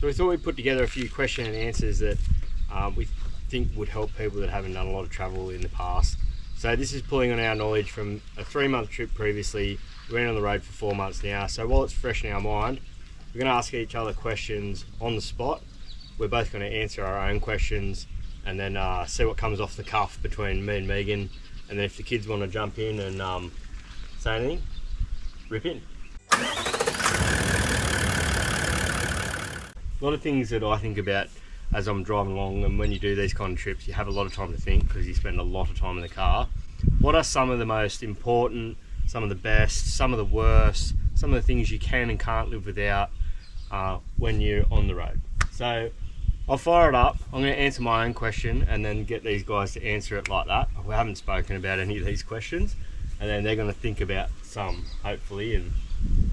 So we thought we'd put together a few question and answers that we think would help people that haven't done a lot of travel in the past. So this is pulling on our knowledge from a 3-month trip previously. We went on the road for 4 months now. So while it's fresh in our mind, we're going to ask each other questions on the spot. We're both going to answer our own questions and then see what comes off the cuff between me and Megan. And then if the kids want to jump in and say anything, rip in. A lot of things that I think about as I'm driving along, and when you do these kind of trips, you have a lot of time to think because you spend a lot of time in the car. What are some of the most important, some of the best, some of the worst, some of the things you can and can't live without when you're on the road? So I'll fire it up. I'm going to answer my own question and then get these guys to answer it like that. We haven't spoken about any of these questions, and then they're going to think about some, hopefully, and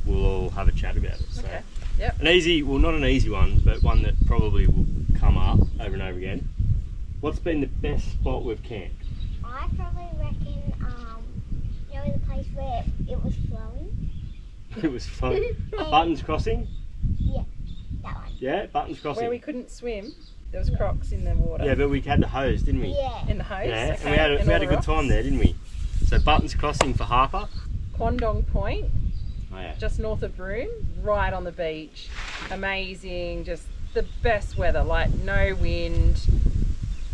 we'll all have a chat about it. So. Okay. Yep. An easy, well, not an easy one, but one that probably will come up over and over again. What's been the best spot we've camped? I probably reckon, you know, the place where it was flowing? It was fun. Buttons Crossing? Yeah, that one. Yeah, Buttons Crossing. Where we couldn't swim, there was crocs in the water. Yeah, but we had the hose, didn't we? Yeah. In the hose? Yeah, Okay. and we had a good time there, didn't we? So Buttons Crossing for Harper. QUANDONG Point, Oh yeah. just north of Broome, right on the beach. Amazing, just the best weather, like no wind.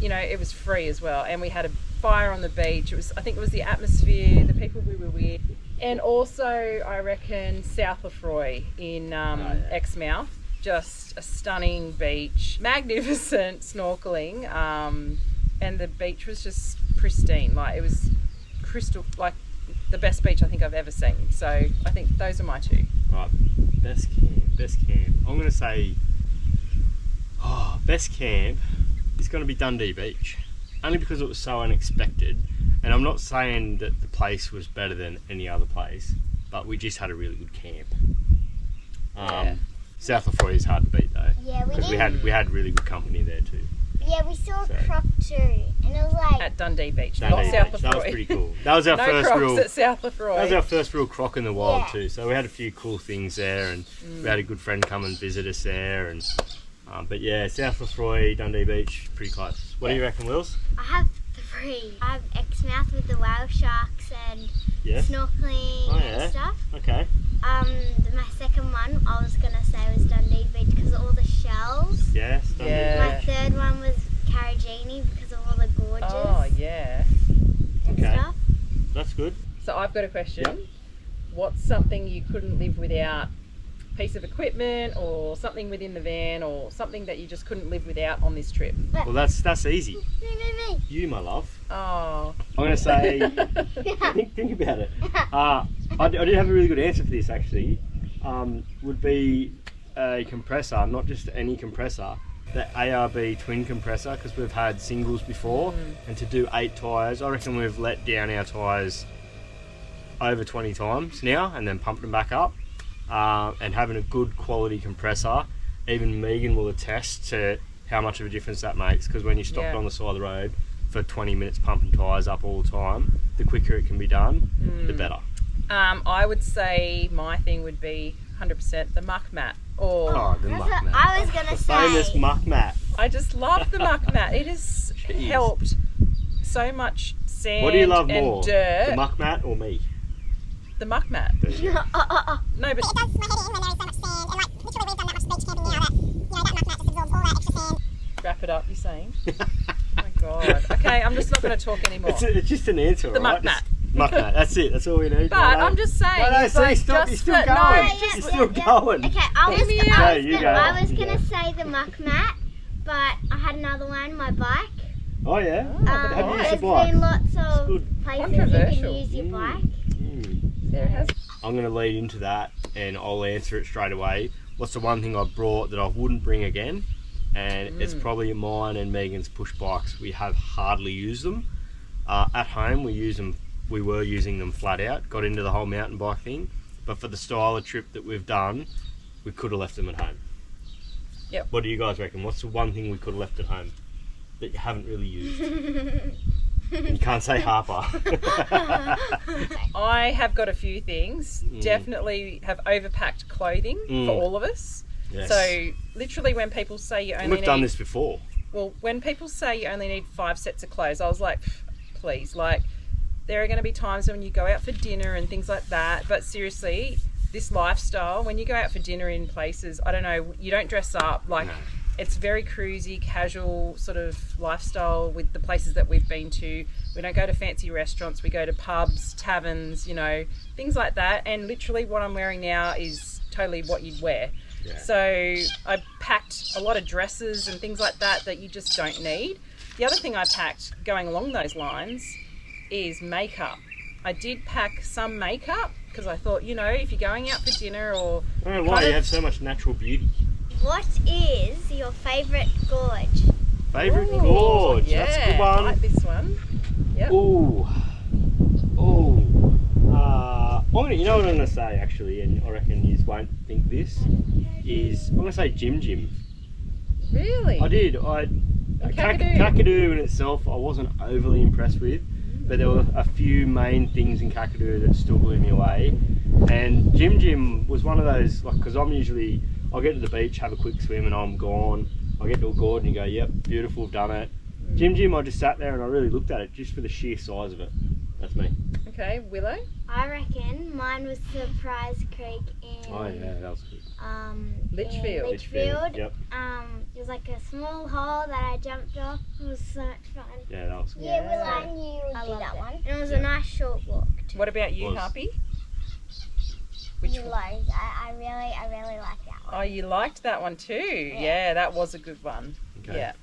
You know, it was free as well, and we had a fire on the beach. It was, I think it was the atmosphere, the people we were with, and also I reckon South LEFROY in Exmouth. Just a stunning beach, magnificent snorkeling, and the beach was just pristine. Like it was crystal, like the best beach I think I've ever seen. So I think those are my two. Right, best camp. I'm going to say, best camp is going to be Dundee Beach. Only because it was so unexpected. And I'm not saying that the place was better than any other place, but we just had a really good camp. Yeah. South LEFROY is hard to beat though. Yeah, we Because did. we had really good company there too. Yeah, we saw So. a croc too, and it was like, At Dundee Beach, Dundee not South Beach. LEFROy. That was pretty cool. That was our No first crocs real. at South LEFROY. That was our first real croc in the wild Yeah. too. So we had a few cool things there, and we had a good friend come and visit us there. And but yeah, South LEFROY, Dundee Beach, pretty close. What do you reckon, Wills? I have 3. I have Exmouth with the whale sharks and Yeah. snorkeling Oh, yeah. and stuff. Okay. My second one I was gonna say was Dundee Beach because of all the shells. Yes. Dundee Yeah. My third one was KARUINI because of all the gorges Oh yeah. and Okay. stuff. That's good. So I've got a question. Yep. What's something you couldn't live without? Piece of equipment or something within the van or something that you just couldn't live without on this trip? Well, that's easy. Me. You, my love. Oh. I'm going to say, think about it. I did have a really good answer for this actually. Would be a compressor, not just any compressor, the ARB twin compressor, because we've had singles before, and to do 8 tyres, I reckon we've let down our tyres over 20 times now and then pumped them back up. And having a good quality compressor, even Megan will attest to how much of a difference that makes, because when you stopped on the side of the road for 20 minutes pumping tyres up all the time, the quicker it can be done, the better. I would say my thing would be 100% the muck mat. Or Oh, the That's muck what mat. I was gonna The say. famous muck mat. I just love the muck mat. It has Jeez. helped so much sand What do you love and more, dirt. the muck mat or me? The muck mat. There you go. No, but It does my head in when there is so much sand, and like literally we've done that much beach camping now that, you know, that muck mat just absorbs all that extra sand. wrap it up, you're saying? Oh my god. Okay, I'm just not going to talk anymore. It's just an answer, The right? muck mat. Muck mat. That's it. That's all we need. But Righto. I'm just saying. No, it's see, like stop. You're just still for- going. No, You're just still going. Okay, Hear me out. I was You gonna go. say the muck mat, but I had another one, my bike. Oh yeah. Oh, Have you used There's the bike? been lots It's of good. places you Controversial. can use your bike. There it has. I'm going to lead into that and I'll answer it straight away. What's the one thing I brought that I wouldn't bring again? And it's probably mine and Megan's push bikes. We have hardly used them. At home we were using them flat out, got into the whole mountain bike thing. But for the style of trip that we've done, we could have left them at home. Yep. What do you guys reckon? What's the one thing we could have left at home that you haven't really used? You can't say Harper. I have got a few things. Definitely have overpacked clothing for all of us. Yes. So literally when people say you And only we've done need... this before. Well, when people say you only need 5 sets of clothes, I was like, please, like, there are going to be times when you go out for dinner and things like that, but seriously, this lifestyle, when you go out for dinner in places, I don't know, you don't dress up, like, No. it's very cruisy, casual sort of lifestyle with the places that we've been to. We don't go to fancy restaurants, we go to pubs, taverns, you know, things like that, and literally what I'm wearing now is totally what you'd wear. Yeah. So I packed a lot of dresses and things like that you just don't need. The other thing I packed going along those lines is makeup. I did pack some makeup because I thought, you know, if you're going out for dinner or... I don't know why you have so much natural beauty. What is your favourite gorge? Favourite Ooh, gorge. yeah, That's a good one. I like this one. Yep. Ooh. You know what I'm going to say actually, and I reckon you won't think this, is I'm going to say Jim. Really? I did. KAKADU. KAKADU in itself I wasn't overly impressed with, but there were a few main things in KAKADU that still blew me away. And Jim was one of those, like, because I'll get to the beach, have a quick swim and I'm gone. I get to a gorge and you go, yep, beautiful, done it. Jim, I just sat there and I really looked at it just for the sheer size of it. That's me. Okay, Willow? I reckon mine was Surprise Creek in Oh yeah, that was good. Litchfield. in Litchfield. Yep. It was like a small hole that I jumped off. It was so much fun. Yeah, that was good. Yeah, well, I knew you would do that one. And it was Yeah. a nice short walk too. What about you, Was. Harpy? Which one? I really like that one. Oh, you liked that one too? Yeah, that was a good one. Okay. Yeah.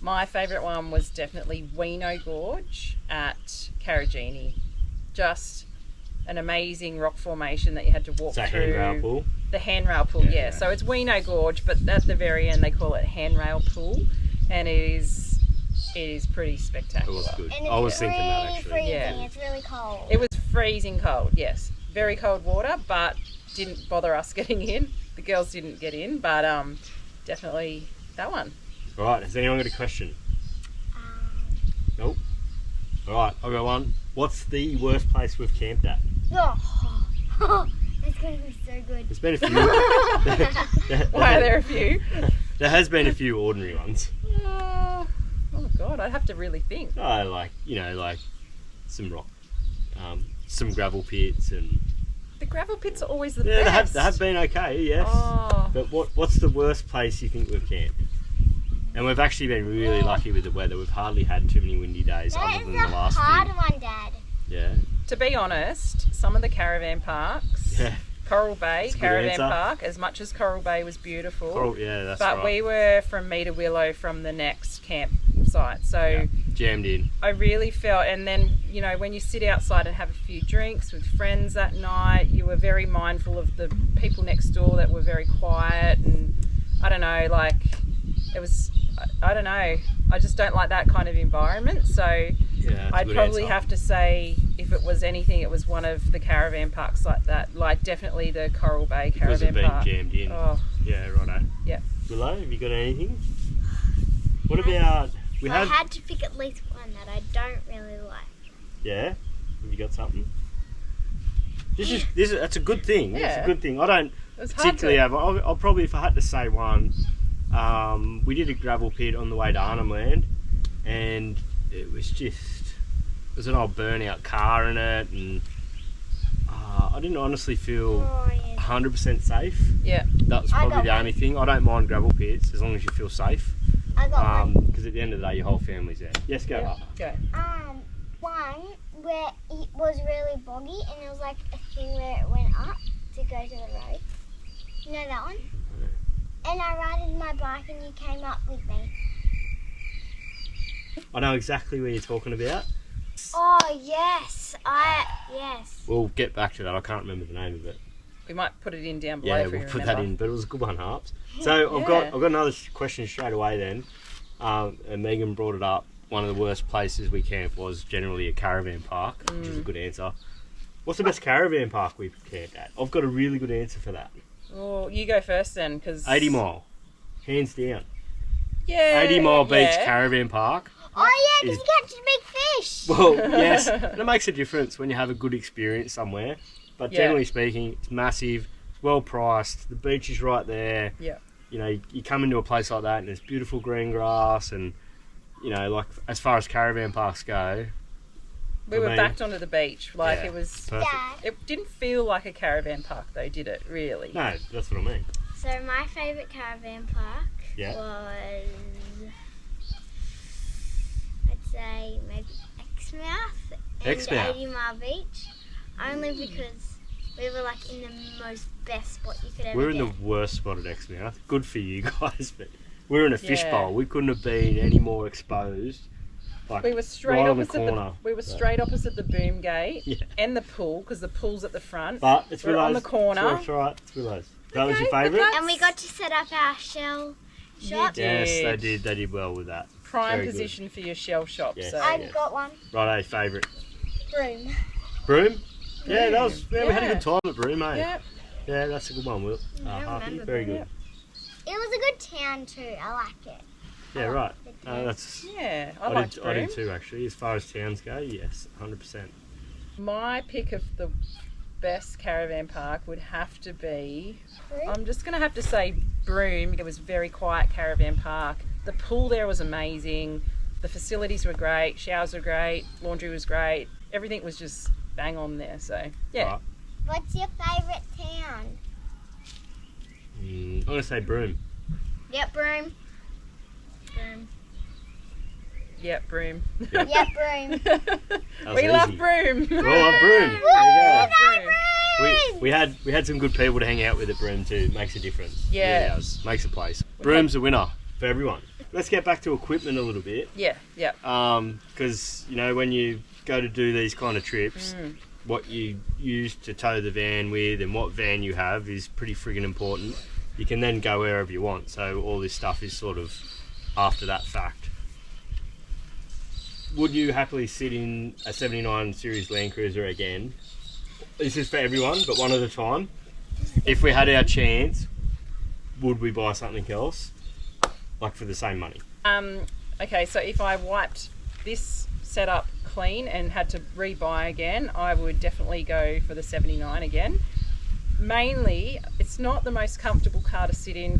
My favourite one was definitely WEANO Gorge at KARUINI. Just an amazing rock formation that you had to walk So through. handrail pool. The handrail pool, Yeah. yeah. So it's WEANO Gorge, but at the very end they call it handrail pool, and it is pretty It spectacular. was good. And I was it's thinking really that actually. freezing. Yeah. It's really cold. It was freezing cold, yes. Very cold water, but didn't bother us getting in. The girls didn't get in, but definitely that one. Alright, has anyone got a question? Nope. Alright, I've got one. What's the worst place we've camped at? Oh, it's going to be so good. There's been a few. Why are there a few? There has been a few ordinary ones. Oh God, I'd have to really think. Oh, like some rock, some gravel pits, and The gravel pits are always the yeah, best. they have been okay, yes. Oh, But what's the worst place you think we've camped? And we've actually been really lucky with the weather. We've hardly had too many windy days That other is than a the last hard few. one, Dad. Yeah. to be honest, some of the caravan parks, Yeah. Coral Bay That's a good Caravan answer. Park, as much as Coral Bay was beautiful, Oh, yeah, that's but right. we were from Meter Willow from the next campsite, so Yeah. Jammed in. I really felt, and then, you know, when you sit outside and have a few drinks with friends that night, you were very mindful of the people next door that were very quiet, and I don't know, like, it was, I don't know, I just don't like that kind of environment, so Yeah, that's a I'd good probably answer. have to say, if it was anything, it was one of the caravan parks like that, like definitely the Coral Bay Because Caravan of being Park. jammed in. Oh, Yeah, righto. yeah. Willow, have you got anything? What about we I had? had to pick at least one that I don't really like. Yeah, have you got something? That's a good thing. It's Yeah. a good thing. I don't It was hard particularly to, have. I'll probably, if I had to say one, we did a gravel pit on the way to Arnhem Land, and it was an old burnout car in it, and I didn't honestly feel Oh, yeah. 100% safe. yeah. That was I probably got the only thing. I don't mind gravel pits as long as you feel safe. I got one. Because at the end of the day, your whole family's there. Yes, go. Yeah. Go. One where it was really boggy and it was like a thing where it went up to go to the road. You know that one? And I rided my bike and you came up with me. I know exactly where you're talking about. Oh yes, yes. We'll get back to that. I can't remember the name of it. We might put it in down below Yeah, if we we'll put remember. that in. But it was a good one, Harps. So I've got another question straight away then. And Megan brought it up. One of the worst places we camped was generally a caravan park, which is a good answer. What's the best caravan park we've camped at? I've got a really good answer for that. Oh, you go first then, because 80 Mile, hands down. Yeah, 80 Mile Beach yeah. Caravan Park. Oh yeah, Is- because you catch big fish. Well, yes, and it makes a difference when you have a good experience somewhere. But Yeah. generally speaking, it's massive, it's well priced. The beach is right there. Yeah. you know, you come into a place like that and there's beautiful green grass and, you know, like as far as caravan parks go, We were backed onto the beach. Like Yeah, it was. perfect. It didn't feel like a caravan park though, did it? Really? No, that's what I mean. So my favourite caravan park Yeah. was, I'd say maybe Exmouth and Exmouth. 80 Mile Beach, only because we were like in the most best spot you could ever We're in get. the worst spot at Exmouth. Good for you guys, but we're in a Yeah. fishbowl. We couldn't have been any more exposed. Like, We were straight right on the opposite corner. we were straight opposite the boom gate Yeah. and the pool because the pool's at the front. But it's We're Willow's. on the corner. That's right. It's Willow's. That was your Okay, favourite? but And we got to set up our shell shop. did. Yes, they did. They did well with that. Prime Very good. position for your shell shop. Yes. So I Yeah. got one. Righto, favourite. Broom. Broome? Yeah, that was. Yeah, we had a Yeah. good time at Broome, eh? yeah, Yeah, that's a good one, Will. I Harpy, remember very Broome. good. It was a good town too. I like it. Yeah, right. The town. That's. yeah. I I liked did, I Broome. did too, actually. As far as towns go, yes, 100%. My pick of the best caravan park would have to be. Broome? I'm just going to have to say Broome. It was a very quiet caravan park. The pool there was amazing. The facilities were great. Showers were great. Laundry was great. Everything was just bang on there. So yeah, Right. What's your favourite town? I'm going to say Broome. Yep, Broome. Broome. yep, Broome. Yep, Broome. was We love easy. Broome. We all love Broome. Woo! There you Broome. go. We had some good people to hang out with at Broome too. Makes a difference. Yeah. Really does. Makes a place. Broome's a winner for everyone. Let's get back to equipment a little bit. Yeah, yeah. Because, you know, when you go to do these kind of trips, what you use to tow the van with and what van you have is pretty friggin' important. You can then go wherever you want, so all this stuff is sort of after that fact. Would you happily sit in a 79 Series Land Cruiser again? This is for everyone, but one at a time. If we had our chance, would we buy something else? Like for the same money? Okay, so if I wiped this setup clean and had to rebuy again, I would definitely go for the 79 again. Mainly, it's not the most comfortable car to sit in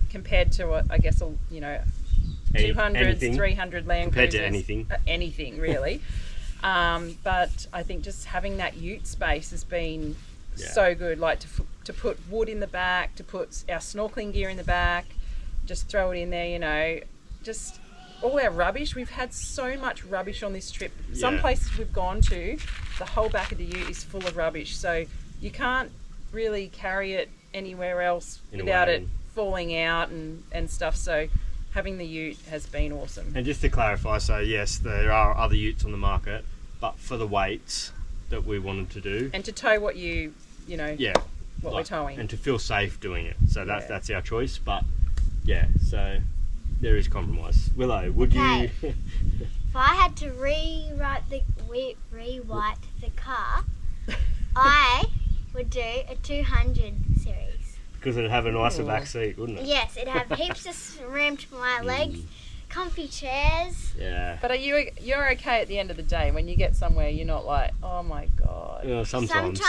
compared to, I guess, you know, 200s, Anything. 300 Land Compared to Cruisers. anything. Anything, really. But I think just having that ute space has been so good. Like to put wood in the back, to put our snorkeling gear in the back, just throw it in there, you know, just all our rubbish. We've had so much rubbish on this trip. Some Yeah. places we've gone to, the whole back of the ute is full of rubbish. So you can't really carry it anywhere else In a without it wagon. falling out and stuff. So having the ute has been awesome. And just to clarify, so yes, there are other utes on the market, but for the weights that we wanted to do, And to tow what you know, yeah, what we're towing. and to feel safe doing it. So Yeah. that's our choice. But yeah, so there is compromise. Willow, would Okay. you? If I had to rewrite the car, I would do a 200 series. Because it'd have a nicer Ooh. back seat, wouldn't it? Yes, it'd have heaps of room to my legs, comfy chairs. Yeah. But you're okay at the end of the day when you get somewhere. You're not like, oh my god. Yeah, sometimes.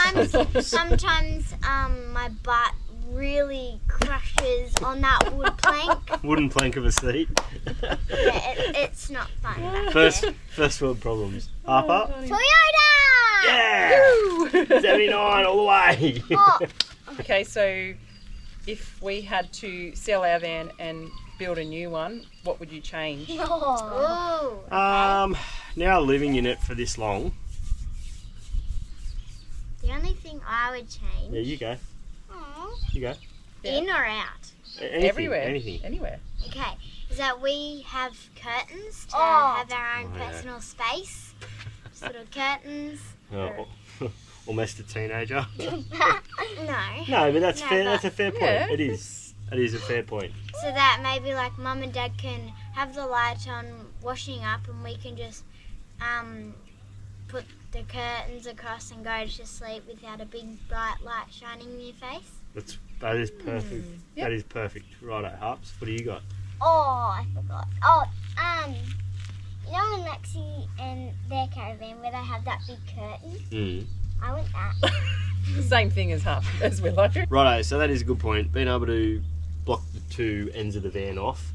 Sometimes my butt really crushes on that wood plank. Wooden plank of a seat. Yeah, it's not fun. back First world problems. Harper? there. Toyota! Yeah! 79 all the way. Oh, Okay, so if we had to sell our van and build a new one, what would you change? ooh. Now living in it for this long. The only thing I would change, Yeah, you go. Aw, You go. Yeah. in or out, Anything, Everywhere. Anything. Anywhere. okay, is that we have curtains to Oh. have our own Oh, yeah. personal space. Just little curtains. Oh, almost a teenager. No. No, but that's No, fair. but- That's a fair point. Yeah. It is. It is a fair point. So that maybe like mum and dad can have the light on washing up and we can just put the curtains across and go to sleep without a big bright light shining in your face. That is perfect. Yep. That is perfect. Righto, Harps. What do you got? Oh, I forgot. Oh, you know in Lexi and their caravan where they have that big curtain? I want that. Same thing as Willow. Righto. So that is a good point. Being able to block the two ends of the van off.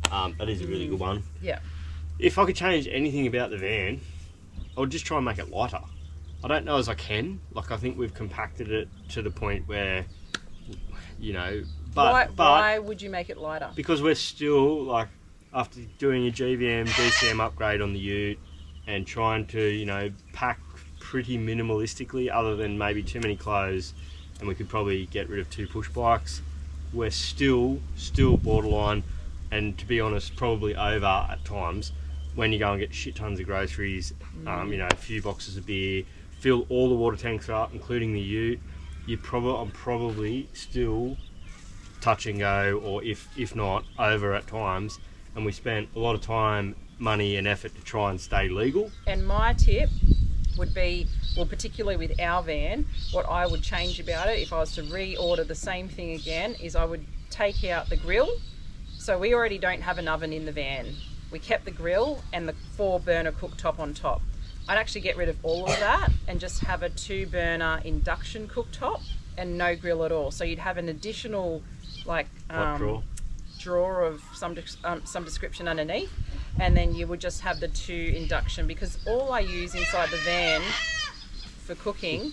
That is a really good one. Yeah. If I could change anything about the van, I would just try and make it lighter. I don't know as I can. Like, I think we've compacted it to the point where, you know, but why would you make it lighter? Because we're still, like, after doing a GVM, DCM upgrade on the ute and trying to, you know, pack pretty minimalistically other than maybe too many clothes, and we could probably get rid of 2 push bikes, we're still borderline, and to be honest, probably over at times when you go and get shit tons of groceries, you know, a few boxes of beer, fill all the water tanks up, including the ute. I'm probably still touch and go, or if not, over at times. And we spent a lot of time, money and effort to try and stay legal. And my tip would be, well, particularly with our van, what I would change about it if I was to reorder the same thing again is I would take out the grill. So we already don't have an oven in the van. We kept the grill and the 4-burner cooktop on top. I'd actually get rid of all of that and just have a 2-burner induction cooktop and no grill at all. So you'd have an additional, like, drawer of some description underneath, and then you would just have the 2 induction, because all I use inside the van for cooking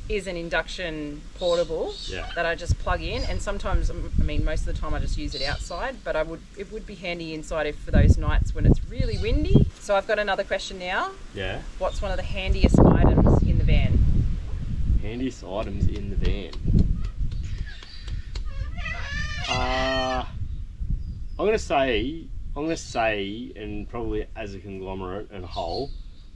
is an induction portable that I just plug in, and sometimes, I mean, most of the time I just use it outside, but it would be handy inside if for those nights when it's really windy. So I've got another question now. Yeah. What's one of the handiest items in the van? Handiest items in the van. I'm gonna say, and probably as a conglomerate and a whole,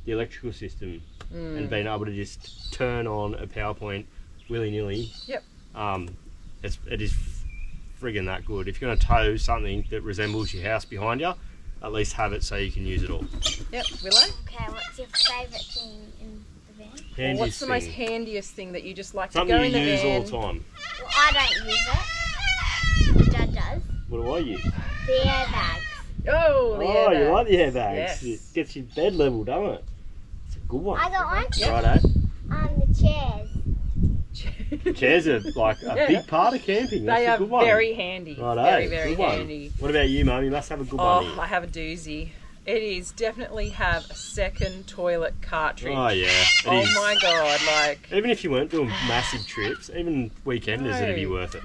the electrical system, and being able to just turn on a PowerPoint willy-nilly. Yep. It is friggin' that good. If you're gonna tow something that resembles your house behind you, at least have it so you can use it all. Yep. Willow? Okay, what's your favourite thing in the van? Handiest What's the most thing. handiest thing that you just like Something to go in you the use van? all the time. Well, I don't use it. Dad does. What do I use? The airbags. Oh, the airbags. You like the airbags. Yes. It gets your bed level, doesn't it? It's a good one. I got one. Yep. Righto. The chairs. Chairs are like a big part of camping. That's They a are good one. very handy. Righto. Very, very Good one. handy. What about you, Mum? You must have a good one Oh, here. I have a doozy. It is definitely have a second toilet cartridge. Oh, yeah. It Oh is. my God, like, Even if you weren't doing massive trips, even weekenders, it'd be No. worth it.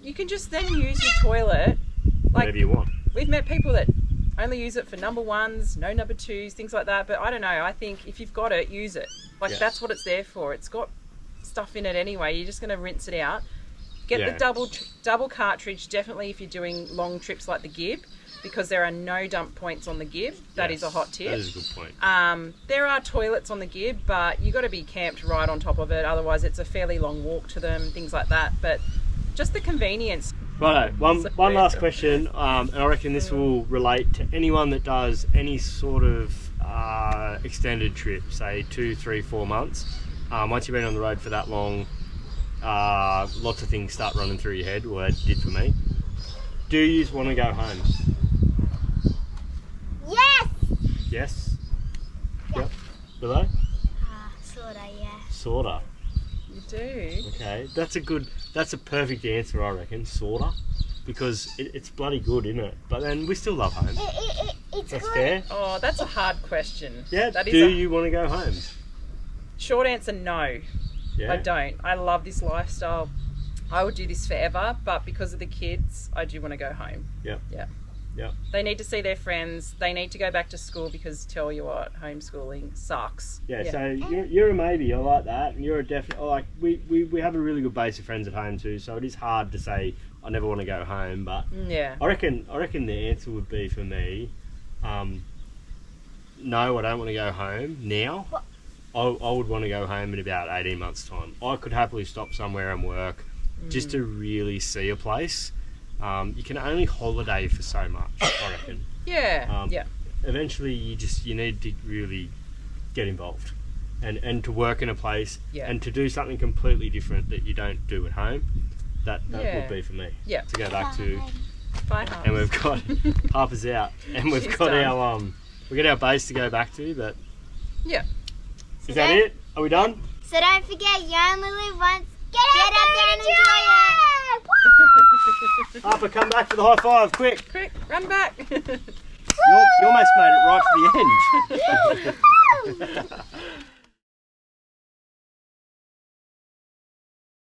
you can just then use your toilet. Like, Whatever you want. we've met people that only use it for number 1s, no number 2s, things like that. But I don't know. I think if you've got it, use it. Like, Yeah. that's what it's there for. It's got stuff in it anyway. You're just going to rinse it out. Get Yeah. the double cartridge, definitely if you're doing long trips like the Gib, because there are no dump points on the Gib. That is a Yes, hot tip. That is a good point. There are toilets on the Gib, but you got to be camped right on top of it. Otherwise, it's a fairly long walk to them, things like that. But just the convenience. Righto, one So- last question, and I reckon this will relate to anyone that does any sort of extended trip, say 2, 3, 4 months. Once you've been on the road for that long, lots of things start running through your head, or it did for me. Do you want to go home? Yes! Yes? Yeah. Yep. Below? Sorta, yeah. Sorta. You do. Okay, that's a perfect answer, I reckon, sorta. Because it's bloody good, isn't it? But then we still love home. It's That's good. fair. Oh, that's a hard question. Yeah, That is do a you want to go home? short answer, no. Yeah. I don't. I love this lifestyle. I would do this forever, but because of the kids, I do want to go home. Yep. Yeah. Yep. They need to see their friends. They need to go back to school, because tell you what, homeschooling sucks. Yeah, so you're a maybe. I like that. And you're a definite. Like we have a really good base of friends at home too. So it is hard to say I never want to go home. But Yeah. I reckon the answer would be for me. No, I don't want to go home now. What? I would want to go home in about 18 months' time. I could happily stop somewhere and work just to really see a place. You can only holiday for so much, I reckon. Yeah. Yeah. Eventually you need to really get involved and to work in a place and to do something completely different that you don't do at home. That would be for me. Yeah. To go back to, Bye, Harps. and we've got Harper's out, and we've She's got done. our we got our base to go back to. But Yeah. is that it? Are we done? So don't forget, you only live once. Get out there and enjoy it! Woo! Harper, come back for the high five, quick. Quick, run back. You almost made it right to the end.